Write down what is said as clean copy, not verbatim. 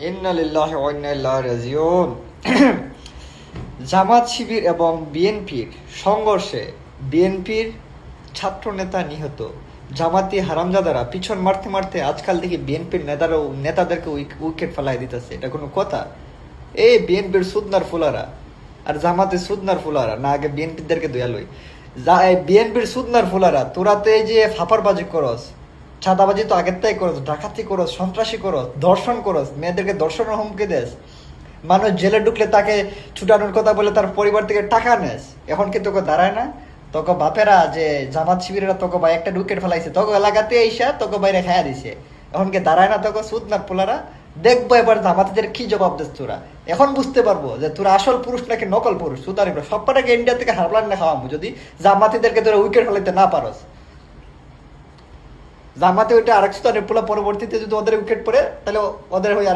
ইন্না লিল্লাহি ওয়া ইন্না ইলাইহি রাজিউন। জামাত শিবির এবং বিএনপির সংঘর্ষে বিএনপির ছাত্র নেতা নিহত। জামাতি হারামজাদারা পিছন মারতে মারতে আজকাল দেখি বিএনপির নেতাদেরকে উইকেট ফেলাই দিতেছে। এটা কোনো কথা? এই বিএনপির সুদনার ফুলারা আর জামাতের সুদনার ফুলারা না, আগে বিএনপিদেরকে দয়ালই। বিএনপির সুদনার ফুলারা, তোরা তো এই যে ফাপারবাজি করস, চাঁদাবাজি তো আগের তাই করস, ডাকাতি করস, সন্ত্রাসী করস, ধর্ষণ করস, মেয়েদেরকে ধর্ষণের হুমকি দেস, মানুষ জেলে ঢুকলে তাকে ছুটানোর কথা বলে তার পরিবার থেকে টাকা নেস। এখন কি তোকে দাঁড়ায় না? তোকে বাপেরা যে জামাত শিবিরেরা তোকে ভাই একটা উইকেট ফেলাইছে, তোকে এলাকাতে এসে তোকে বাইরে খাইয়া দিছে। এখন কি দাঁড়ায় না তোকে সুদনার পোলারা? দেখবো এবার জামাতিদের কি জবাব দিস তোরা। এখন বুঝতে পারবো যে তোরা আসল পুরুষ নাকি নকল পুরুষ। সুতার সবটাকে ইন্ডিয়া থেকে হারলান না খাওয়াবো যদি জামাতিদেরকে তোরা উইকেট ফেলাইতে না পারস। জামাতে ওইটা আরেক সুতানের পোলা পরবর্তীতে যদি ওদের উইকেট পড়ে তাহলে ওদের হয়ে